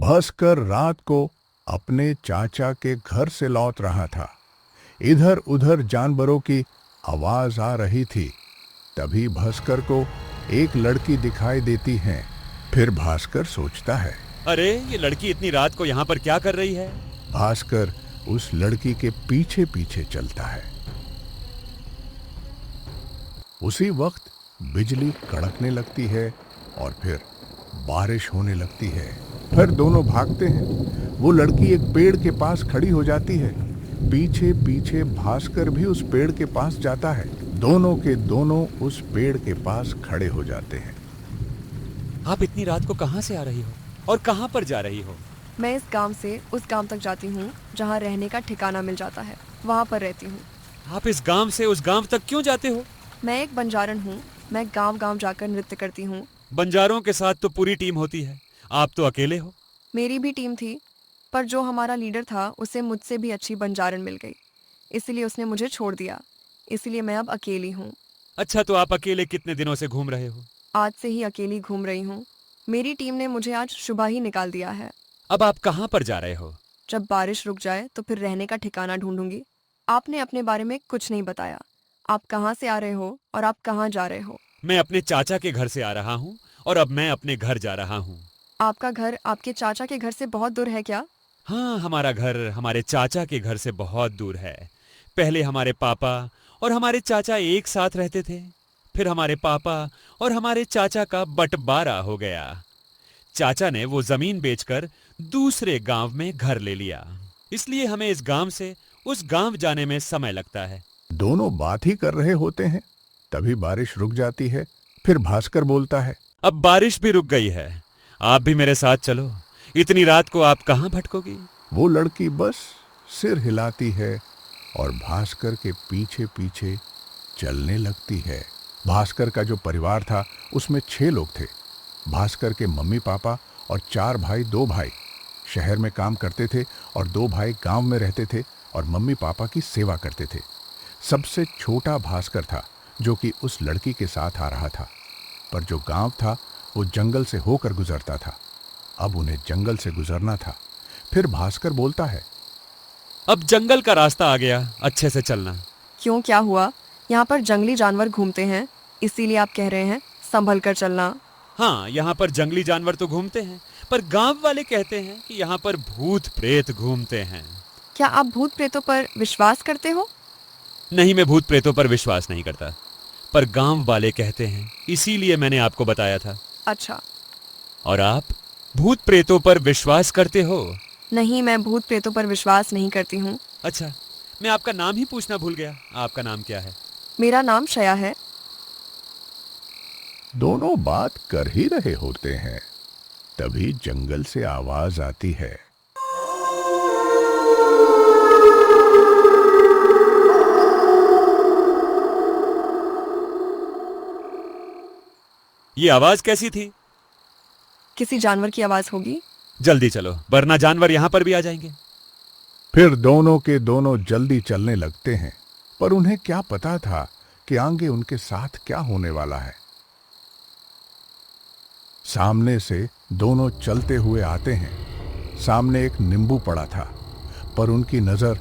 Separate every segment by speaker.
Speaker 1: भास्कर रात को अपने चाचा के घर से लौट रहा था। इधर उधर जानवरों की आवाज आ रही थी। तभी भास्कर को एक लड़की दिखाई देती है। फिर भास्कर सोचता है,
Speaker 2: अरे ये लड़की इतनी रात को यहाँ पर क्या कर रही है?
Speaker 1: भास्कर उस लड़की के पीछे पीछे चलता है। उसी वक्त बिजली कड़कने लगती है और फिर बारिश होने लगती है। फिर दोनों भागते हैं। वो लड़की एक पेड़ के पास खड़ी हो जाती है। पीछे पीछे भास्कर भी उस पेड़ के पास जाता है। दोनों के दोनों उस पेड़ के पास खड़े हो जाते हैं।
Speaker 2: आप इतनी रात को कहाँ से आ रही हो और कहाँ पर जा रही हो?
Speaker 3: मैं इस गांव से उस गांव तक जाती हूँ जहाँ रहने का ठिकाना मिल जाता है, वहाँ पर रहती हूँ।
Speaker 2: आप इस गांव से उस गांव तक क्यों जाते हो?
Speaker 3: मैं एक बंजारन हूँ। मैं गांव गांव जाकर नृत्य करती हूँ।
Speaker 2: बंजारों के साथ तो पूरी टीम होती है, आप तो अकेले हो।
Speaker 3: मेरी भी टीम थी, पर जो हमारा लीडर था उसे मुझसे भी अच्छी बंजारन मिल गई, इसलिए उसने मुझे छोड़ दिया। इसलिए मैं अब अकेली हूँ।
Speaker 2: अच्छा, तो आप अकेले कितने दिनों से घूम रहे हो?
Speaker 3: आज से ही अकेली घूम रही हूँ। मेरी टीम ने मुझे आज सुबह ही निकाल दिया है।
Speaker 2: अब आप कहाँ पर जा रहे हो?
Speaker 3: जब बारिश रुक जाए तो फिर रहने का ठिकाना ढूंढूंगी। आपने अपने बारे में कुछ नहीं बताया। आप कहाँ से आ रहे हो और आप कहाँ जा रहे हो?
Speaker 2: मैं अपने चाचा के घर से आ रहा हूँ और अब मैं अपने घर जा रहा हूँ।
Speaker 3: आपका घर आपके चाचा के घर से बहुत दूर है क्या?
Speaker 2: हाँ, हमारा घर हमारे चाचा के घर से बहुत दूर है। पहले हमारे पापा और हमारे चाचा एक साथ रहते थे। फिर हमारे पापा और हमारे चाचा का बंटवारा हो गया। चाचा ने वो जमीन बेचकर दूसरे गांव में घर ले लिया। इसलिए हमें इस गांव से उस गांव जाने में समय लगता है।
Speaker 1: दोनों बात ही कर रहे होते हैं। तभी बारिश रुक जाती है। फिर भास्कर बोलता है,
Speaker 2: अब बारिश भी रुक गई है, आप भी मेरे साथ चलो। इतनी रात को आप कहाँ भटकोगी?
Speaker 1: वो लड़की बस सिर हिलाती है और भास्कर के पीछे पीछे चलने लगती है। भास्कर का जो परिवार था उसमें 6 लोग थे। भास्कर के मम्मी पापा और 4 भाई 2 भाई शहर में काम करते थे और 2 भाई गांव में रहते थे और मम्मी पापा की सेवा करते थे। सबसे छोटा भास्कर था जो कि उस लड़की के साथ आ रहा था। पर जो गांव था वो जंगल से होकर गुजरता था। अब उन्हें जंगल से गुजरना था। फिर भास्कर बोलता है,
Speaker 2: अब जंगल का रास्ता आ गया, अच्छे से चलना।
Speaker 3: क्यों, क्या हुआ? यहाँ पर जंगली जानवर घूमते हैं, इसीलिए आप कह रहे हैं संभल कर चलना?
Speaker 2: हाँ, यहाँ पर जंगली जानवर तो घूमते हैं, पर गांव वाले कहते हैं कि यहाँ पर भूत प्रेत घूमते हैं।
Speaker 3: क्या आप भूत प्रेतों पर विश्वास करते हो?
Speaker 2: नहीं, मैं भूत प्रेतों पर विश्वास नहीं करता, पर गांव वाले कहते हैं, इसीलिए मैंने आपको बताया था।
Speaker 3: अच्छा।
Speaker 2: और आप भूत प्रेतों पर विश्वास करते हो?
Speaker 3: नहीं, मैं भूत प्रेतों पर विश्वास नहीं करती हूँ।
Speaker 2: अच्छा, मैं आपका नाम ही पूछना भूल गया। आपका नाम क्या है?
Speaker 3: मेरा नाम शया है।
Speaker 1: दोनों बात कर ही रहे होते हैं। तभी जंगल से आवाज आती है,
Speaker 2: ये आवाज कैसी थी?
Speaker 3: किसी जानवर की आवाज होगी।
Speaker 2: जल्दी चलो, वरना जानवर यहाँ पर भी आ जाएंगे।
Speaker 1: फिर दोनों के दोनों जल्दी चलने लगते हैं। पर उन्हें क्या पता था कि आगे उनके साथ क्या होने वाला है। सामने से दोनों चलते हुए आते हैं। सामने एक नींबू पड़ा था, पर उनकी नजर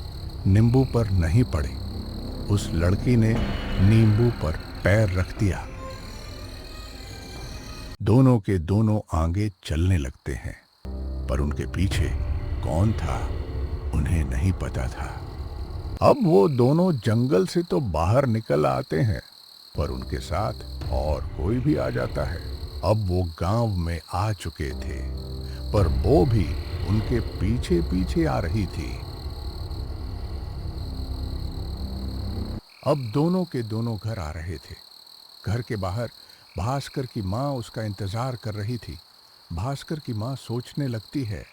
Speaker 1: नींबू पर नहीं पड़ी। उस लड़की ने नींबू पर पैर रख दिया। दोनों के दोनों आगे चलने लगते हैं, पर उनके पीछे कौन था उन्हें नहीं पता था। अब वो दोनों जंगल से तो बाहर निकल आते हैं, पर उनके साथ और कोई भी आ जाता है। अब वो गांव में आ चुके थे, पर वो भी उनके पीछे पीछे आ रही थी। अब दोनों के दोनों घर आ रहे थे। घर के बाहर भास्कर की माँ उसका इंतजार कर रही थी। भास्कर की माँ सोचने लगती है,